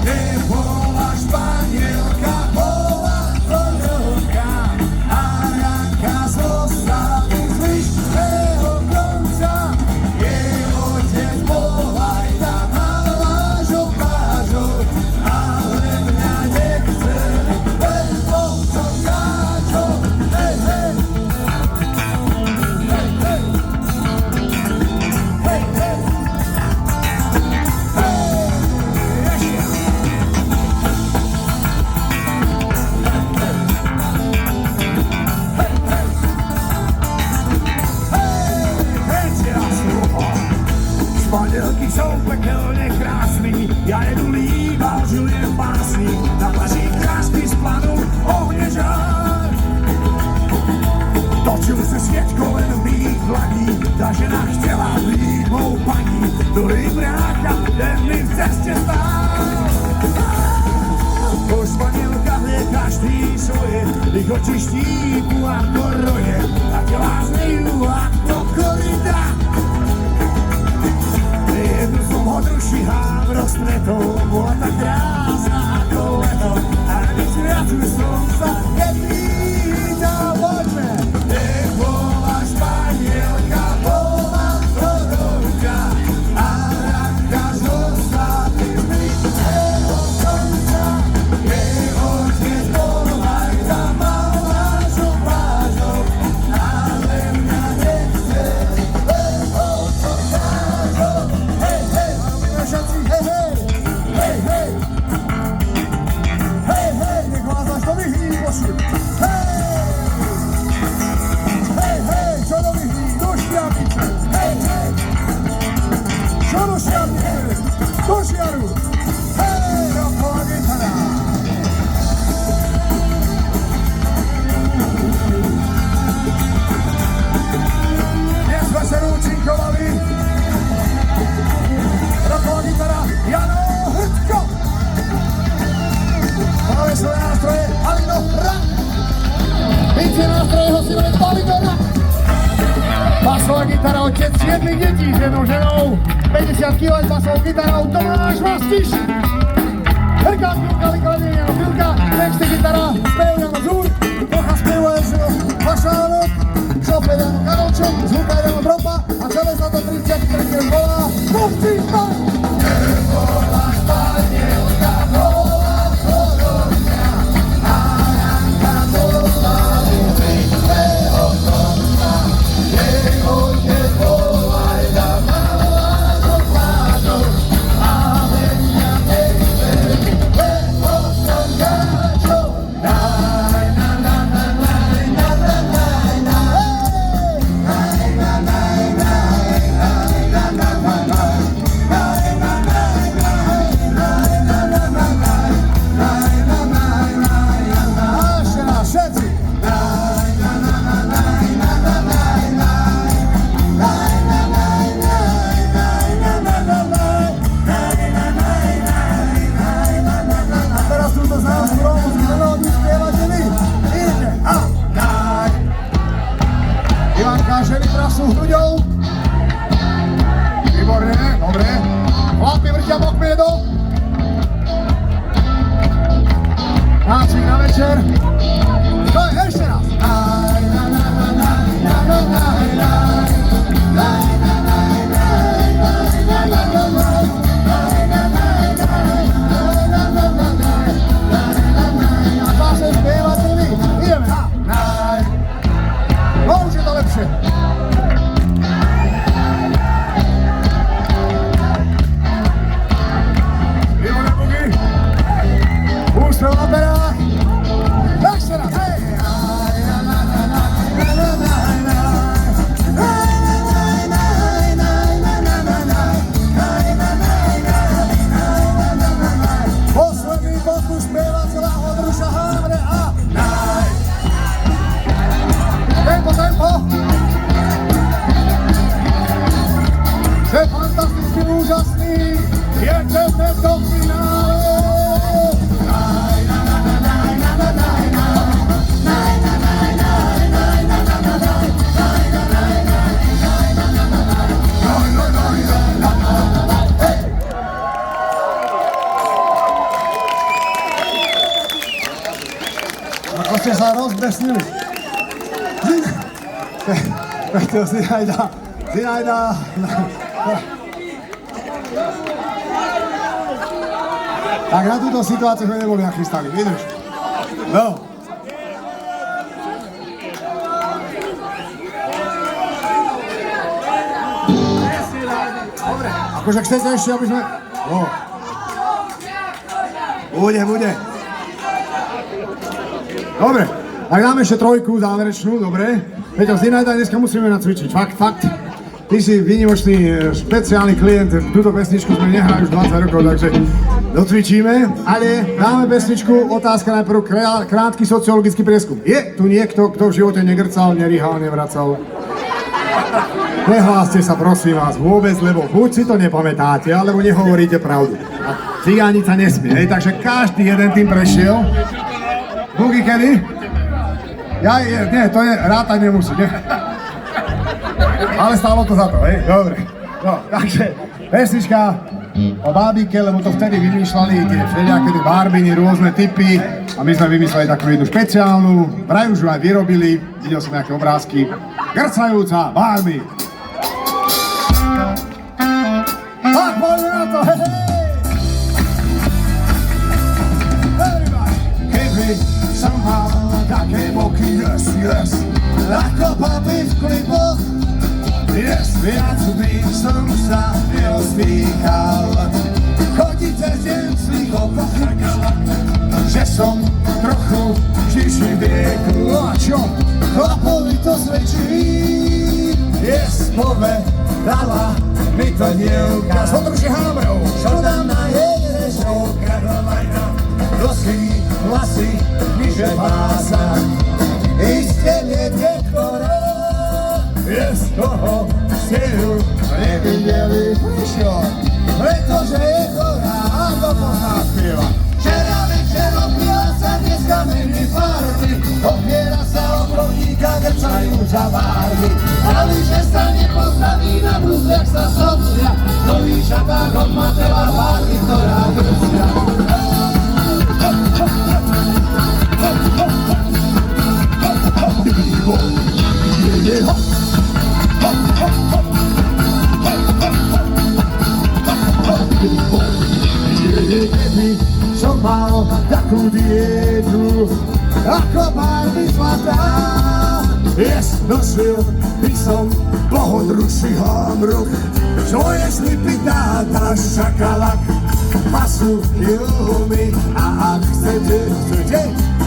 Nebola Španělka, bola Chodovka a raka zostaví z Líštvého konca. Jej otec bol aj tá malá žopážou, ale mňa nechce len poslucháčov. Španielky jsou pekelně krásný, já jedu líbal, žiliem básní, na plaži krásky splanu ohně žár. Točil se světko len v mých dlaní, ta žena chtěla být mou paní, do rybráka, ten mi v cestě stál. Po Španělkách je každý svoje, ich oči štípu ako roje, a těla znejú ako korita. Jednu som od rušihám rozstretol, bola tak krásna ako leto, a nič viac už som sa nepýtal. Poďme! Nebola Španielka, bola Chodovka a raka zostaví z Líštvého konca. Jej otec bol aj tá malá žopážou, ale mňa nechce len poslucháčov. Hej, hej, všetci, hej, hej, hej, hej, hej, hej, nech vás až to vyhní, prosím. Hej, hej, čo do vyhní, do šťavnice, hej, hej, čo do šťavnice, do žiaru, hej, roková gitara. Dnes sme sa účinkovali. Roková gitara, Jano Hrtko. Máme svoje nástroje, Halino Rak. Bicie nástroje, hostinec Halino Rak. Basová gitara, otec 7 detí s jednou ženou. 50 kg s basovou gitarou, Tomáš Vastiš. Hrkák, Julka, vykladenie Jano Filka. Texty gitara, spev Jano Zúr. Trocha spevu Jano Vašánok. Šofér Jano Karolček, zvukár Jano Bropa. A čele za to 33 volá Kovčík. Nebola Španielka, bola Chodovka a raka zostaví z Líštvého konca. Jej otec bol aj tá malá žopážou, ale mňa nechce len poslucháčov. večer. To je ešte raz. A zase spievate vy. Ideme. No už je to lepšie. Výborné bugy. Úspev na perách. Ešte raz. Hej. Posledný pokus spieva celá Ondruša Hamre a tempo. Je fantasticky úžasný. Jedeme do finále. Ako ste sa rozbesnili. To Zinajda. Tak na túto situáciu sme neboli nachystali, vydrž. No. Dobre, akože chcete ešte, aby sme... No. Bude. Dobre, tak dáme ešte trojku záverečnú, dobre. Peťo, Zinajda, dneska musíme nacvičiť, fakt. Ty si výnimočný, špeciálny klient, túto pesničku sme nehrali už 20 rokov, takže docvičíme, ale dáme pesničku, otázka najprv, krátky sociologický prieskum. Je tu niekto, kto v živote negrcal, nerýhal, nevracal? Nehláste sa, prosím vás, vôbec, lebo buď si to nepamätáte, alebo nehovoríte pravdu. A cigániť sa nesmie, hej, takže každý jeden tým prešiel. Bugy kedy? Nie, to je, rátať nemusí, nie? Ale stálo to za to, hej? Dobre. No, takže, pesnička o bábike, lebo to vtedy vymýšľali tie všelijaké barbiny, rôzne typy a my sme vymysleli takú jednu špeciálnu, vraj už ju aj vyrobili, videl som nejaké obrázky. Grcajúca Barbie. Tak, poďme na to, hej! Keby som mal také boky, yes, ako babi v klipoch, yes, viac by som sa neozvýchal. Chodiť cez deň v svých okoch, že som trochu žiší vieku. A čo? Chlapovi to svedčí, yes, povedala mi to dievka. Z Ondruši Hamrou, čo dám na jedné show, Karolajna, dosky, vlasy, kniže pása. Iste viete, ktorá je z toho ste ju nevideli. Čo? Pretože je chorá a to pozná spieva. Včera večer opila sa, dneska mení farby, opiera sa o koníka, grcajú za Barbie. Praví, že sa nepostaví na blúz, jak sa sopsia, nový šaták od Matela Barbie, ktorá grcia. Keby som mal takú dietu, ako Barbie zlatá, yes, nosil by som pohodruší hamruk, svoje slipy dáta šakalak, pasu jumy, a ak chcete,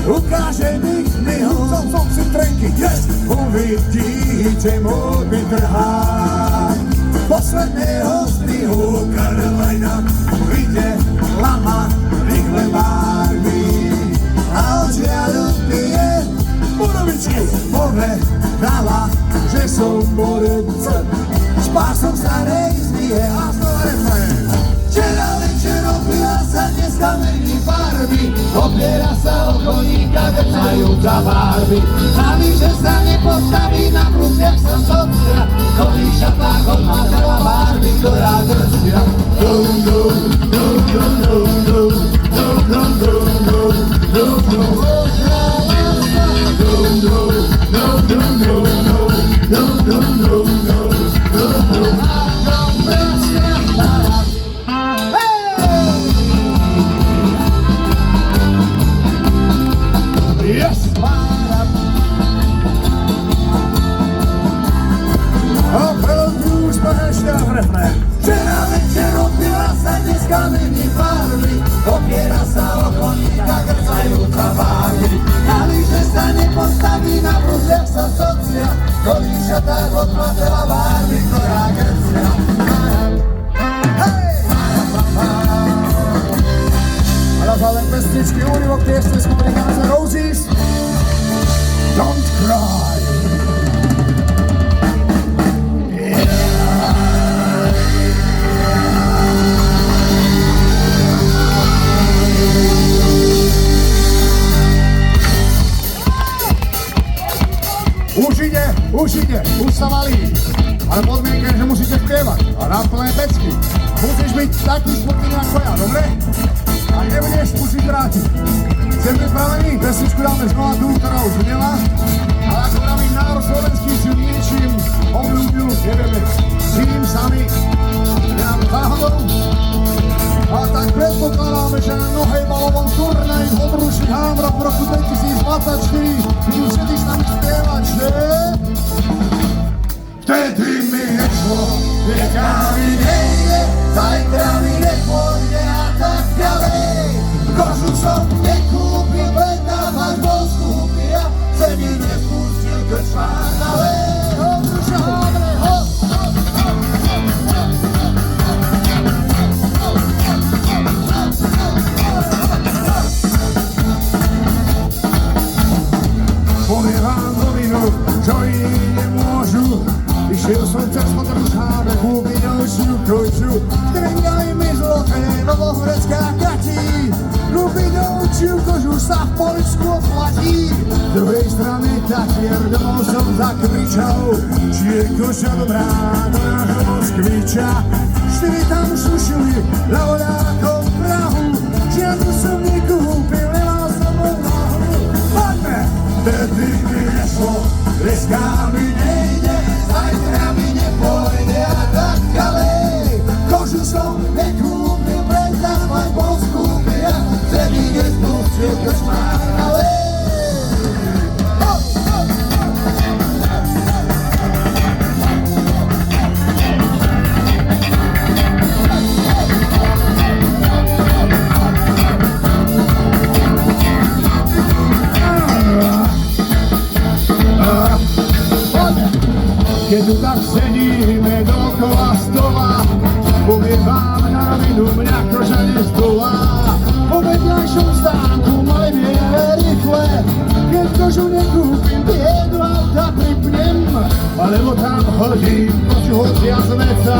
ukážem ich mihu, som si trenky, yes, uvidíte môj vytrhák. Posledného strihu Karolajna videla ma rýchle Barbie a od žiaľu pije Borovičky. Povedala, že som borec s pásom starej zmije a znova refrén. Včera večer opila sa, dneska mení farby, opiera sa o koníka, grcajú za Barbie. Praví, že sa nepostaví na plus, jak sa sopsia, nový šaták od Matela Barbie, ktorá grcia. Dum, dum, dum, dum, dum, dum, dum, dum, dum, dum, dum. Včera večer opiera sa, dneska mení farby, opiera sa o koníka, grcajúca váhy. Na lyže sa nepostaví, na brusliach sa socia, kolíša tak od matela váhy, ktorá grcia. Hej! A na zále pesničky úryvok piesne skupiny Guns N' Roses. Don't cry. Už sa valí, ale podmienka je, že musíte spievať a na plné pecky. Musíš byť taký spokojný ako ja, dobre? A nebudeš musieť vrátiť. Sem pripravený, pesničku dáme znova tú, ktorá už znela, ale ako pravý národ slovenský si niečím obľúbil, nevieme čím sami, nejakou záhadou. A tak predpokladáme, že na nohejbalovom turnaji v Odruši Hámra v roku 2024 budú všetci s nami spievať, že? Vtedy mi nešlo, dneska mi nejde, zajtra mi nepôjde a tak ďalej. Kožu som nekúpil, predávač bol skúpil a se mi nepustil krčmár ďalej. Odruša Hámre, hop, hop, hop, hop, poviem vám novinu, čo iní nemôžu. Išiel som cez Odrušáve kúpiť ďalšiu koču. Strengaj mi zloté novohredská Kati, kúpiť ďalšiu kožu sa v Poľsku oplatí. Z druhej strany Tatier domov som zakričal, či je koša dobrá do nášho Moskviča. Štyri tam šušili na voľákom Prahu, žiadnu som nekúpil, nemal som odvahu. Poďme! Vtedy mi nešlo, dneska mi nejde, zajtra mi nepôjde a tak ďalej. Kožu som nekúpil, predávať bol skúpil a vtedy nespustil krčmár ďalej. Keď tu tak sedíme dookola stola, poviem vám na vinu, mňa koža nezdolá. Po vedľajšom stánku maj vieme rýchle, keď kožu nekúpim, do auta pripnem, alebo tam hodím koču hocia z veca.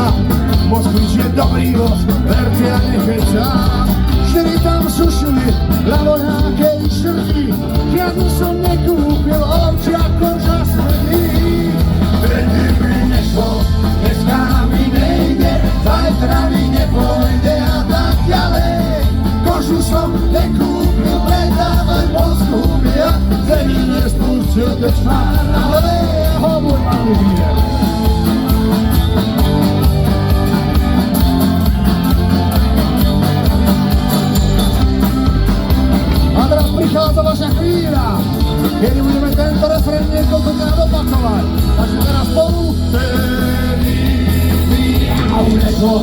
Moskvič je dobrý voz, verte a nechecám. Štyri tam sušili, ľavo nejakej šrti, žiadnu som nekúpil, ovčia koža smrdí. Vtedy mi nešlo, dneska mi nejde, zajtra mi nepôjde a tak ďalej. Kožu som nekúpil, predávať bol skúpil a vtedy nespustil krčmár ďalej. Hovor malý výrek. A teraz prichádza vaša chvíľa, kedy budeme tento refrén niekoľkokrát opakovať. Takže teraz spolu. Vtedy mi nešlo,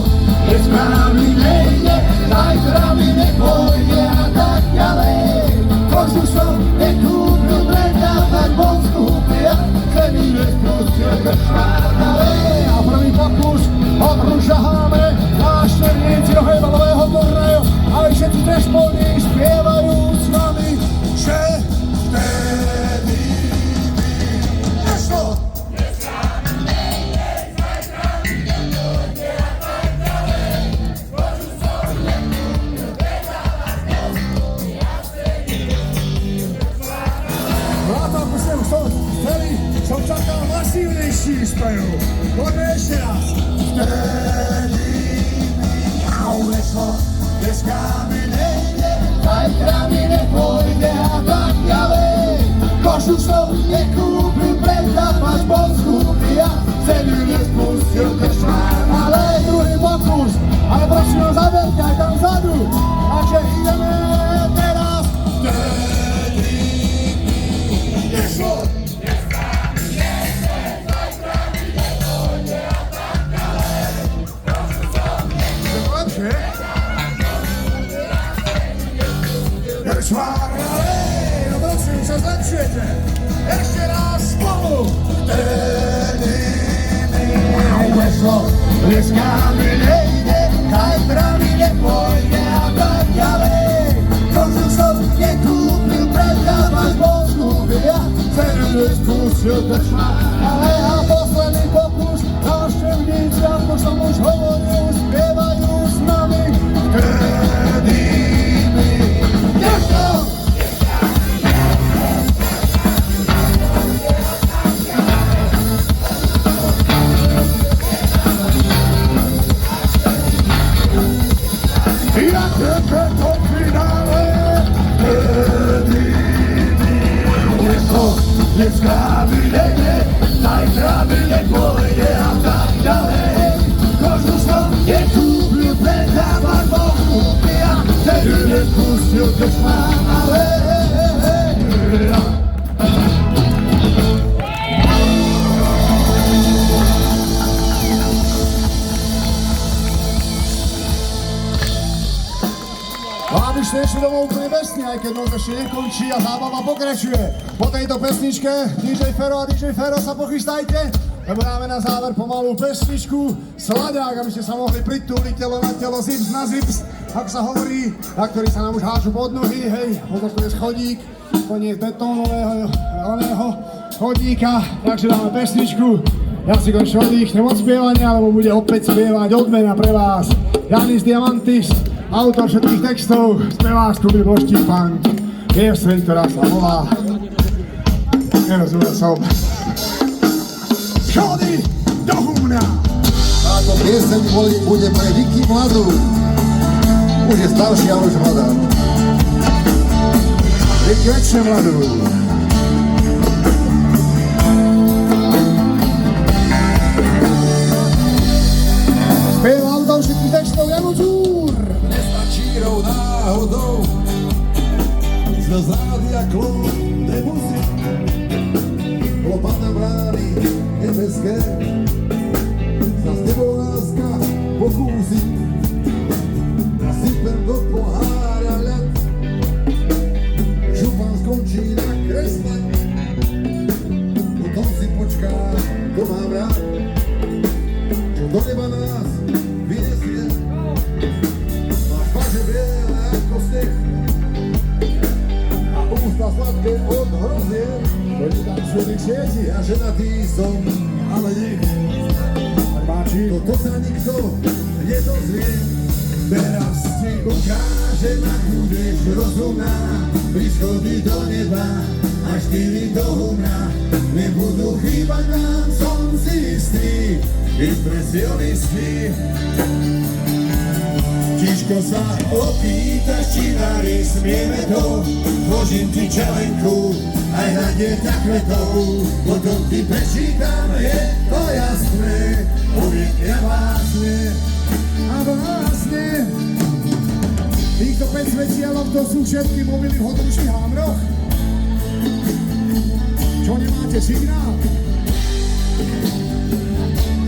dneska mi nejde, zajtra mi nepôjde a tak ďalej. Kožu som nekúpil, predávať bol skúpil a vtedy nespustil krčmár ďalej. A prvý pokus Odruša Hámre a šterníci nohejbalového turnaja, ale všetci trešpolní spievajú s nami, že vtedy mi nešlo. Dneska mi nejde, zajtra mi nepôjde a tak ďalej. Kožu som nekúpil, predávať bol skúpil a vtedy nespustil krčmár ďalej. No a tam už som čakal masívnejší spev. Poďme ešte raz. Vtedy mi nešlo, dneska mi nejde, zajtra mi nepôjde a tak ďalej. Košu som nekúpil, pred zápas bol skúpil a celý nespustil krčmán. Ale druhý pokus, ale prosím ho zaberte aj tam vzadu. Takže ideme teraz. Nešlo! Krčmár, no prosím, sa zlepšujete. Ešte raz spolu. Vtedy mi nešlo, dneska mi nejde, zajtra mi nepôjde a tak ďalej. Kožu som nekúpil, pred zápas bol skúpil a celý nespustil krčmár. Ale a posledný pokus, návštevníci, ako som už hovoril, spievajú s nami. Vtedy mi nešlo. Dneska mi nejde, zajtra mi nepôjde a tak ďalej. Kožu som nekúpil, pred zápas bol skúpil a celý nespustil krčmár. Vám ešte ešte domov úplne besný, aj keď noc ešte nekončí a zábava pokračuje. Po tejto pesničke DJ Fero a DJ Fero sa pochystajte, lebo dáme na záver pomalú pesničku Slaďák, aby ste sa mohli pritúliť telo na telo, zips na zips, ako sa hovorí, na ktorý sa nám už hážu pod nohy, hej, potom tu je schodík, koniec betónového chodíka, takže dáme pesničku. Ja si končím oddychnem od spievania, lebo bude opäť spievať odmena pre vás Janis Diamantis, autor všetkých textov, spevák skupiny Božtí Funk, pieseň, ktorá sa volá Nerozumel som. Schody do humna! Táto pieseň bude pre Vicky mladú. Už je staršia, ale už mladá. Vicky väčšie mladú. Spieval autor všetkých textov Jano Zúr. Nestačí rou náhodou z zádia klon nemusí klopat na brány nebeské sa s tebou láska pokúsi nasypem do pohára ľad župan skončí na kresle potom si počkám, to mám rád čo do neba nás vyniesie máš paže biele ako sneh a ústa sladké od hrozieb Chodí tam človek sieti ja ženatý som, ale nech toto sa nikto nedozvie. Teraz ti ukážem, ak budeš rozumná, pri schody do neba a 4 do humna. Nebudú chýbať nám, som si istý, impresionisti. Tiško sa opýtaš, či nari smieme to, vložím ti čelenku, aj na dieťa kvetov, potom ti prečítam, je to jasné, poviekne vlastne a vlastne. Týchto 5 svetielok to sú všetky mobily v hodručných hámroch. Čo nemáte signál?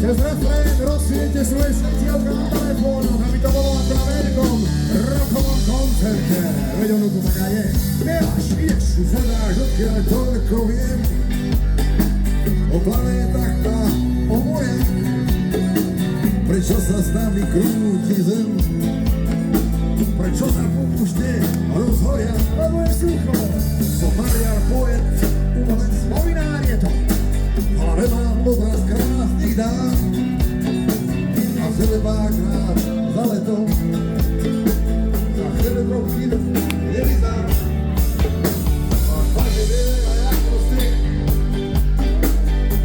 Cez refrén rozsviete svoje svetielka na telefónoch, aby to bolo ako na veľkom rockovom koncerte. Veď ono to taká je. Spievaš, ideš, zvedáš, odkiaľ toľko viem o planétach a o more. Prečo sa s nami krúti zem? Prečo sa po púšte rozhoria? Lebo je sucho. Som Mariar, poet, umelec, novinár je to. V hlave mám obraz krásnych dám a želebákrát za leto za chebedrom chvíľu nevyznám. Máš paže biele jak prostý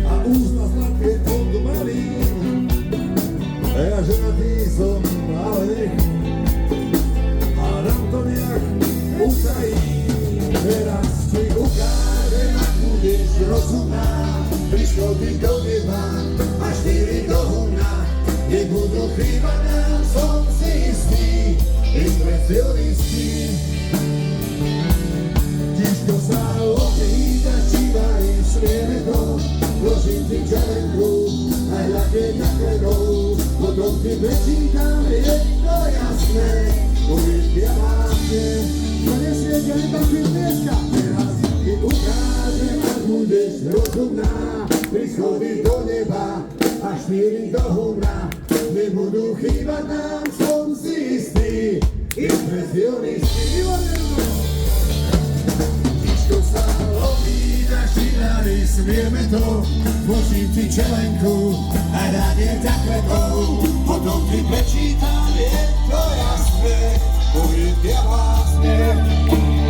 a ústa sladké od malín. Ja ženatý som, ale nech hádam to nejak chýba nám, som si istý, impresionisti. Ťažko sa opýta, či vaj smieme to, vložím ti čelenku, aj ľahké taklenou, potom ti prečítam, je to jasné, uvidia vážne. Donesviete mi tam dneska. Teraz ti ukážem, ak budeš rozumná, pri schody do neba a 4 do humna, nebudú chýbať nám, som si istý, impresionisti. Tiško sa opýtaš, či nary smieme to, vložím ti čelenku, aj rád je taklekou, potom ti prečítam, je to jasné, uvidia vlastne.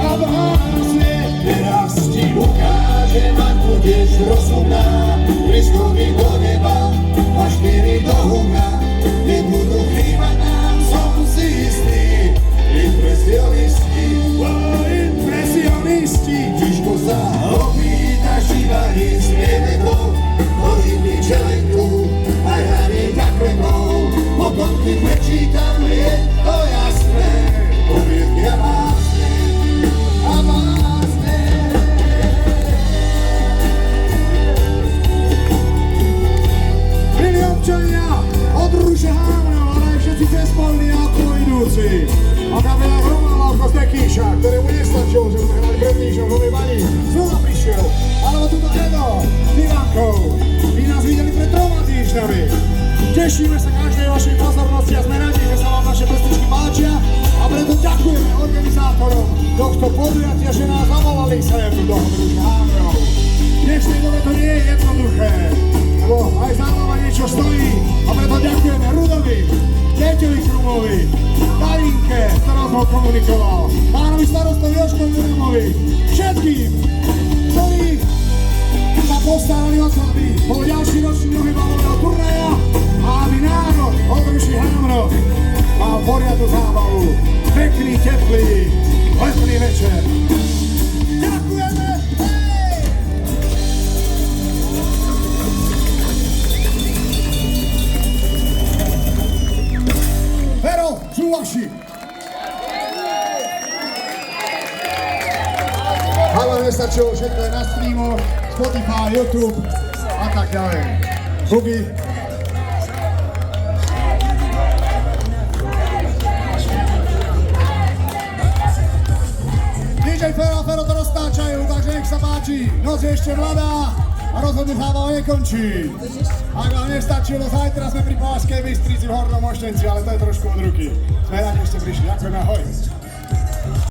A vlastne Teraz ti ukážem, ak budeš rozumná, pri schody do neba a 4 do humna, nebudú chýbať nám, som si istý, impresionisti. impresionisti. Tiško sa opýtaš, či vari smieme to, vložím ti čelenku, aj hranie taklekou, potom ti prečítam, je to jasné, uvidia vlastne. A vlastne. Milí občania, od Ruše Hámrov, ale aj všetci cespolní a idúci. A kapela Hromalavko z Tekíša, ktorému nestačilo, že sme hrali pred Nížom v Novej Bani, znova prišiel. Alebo tuto Edo s Ivankou. Vy nás videli pred 3 týždňami. Tešíme sa každej vašej pozornosti a sme radi, že sa vám naše pesničky páčia. A preto ďakujeme organizátorom tohto podujatia, že nás zavolali sem do Ruše Hámrov. V dnešnej dobe to nie je jednoduché, lebo aj zábava niečo stojí. A preto ďakujeme Rudovi, Peťovi Krumovi, Darinke, s ktorou som komunikoval, pánovi starostovi Jožkovi Juramovi, všetkým, ktorí sa postarali o to, aby bol ďalší ročník nohybálového turnaja a aby národ od Ruši Hámrov mal poriadnu zábavu. Pekný, teplý, letný večer. Ďakujeme! Hej! Vero, Žuvaši! Ale nestačilo, všetko je na streamoch, Spotify, YouTube a tak ďalej. Bugi. DJ Fero a Fero to roztáčajú, takže nech sa páči. Noc je ešte mladá a rozhodne zábava nekončí. Ak vám nestačilo, zajtra sme pri Považskej Bystrici v Hornom Moštenci, ale to je trošku od ruky. Sme radi, že ste prišli. Ďakujeme, ahoj.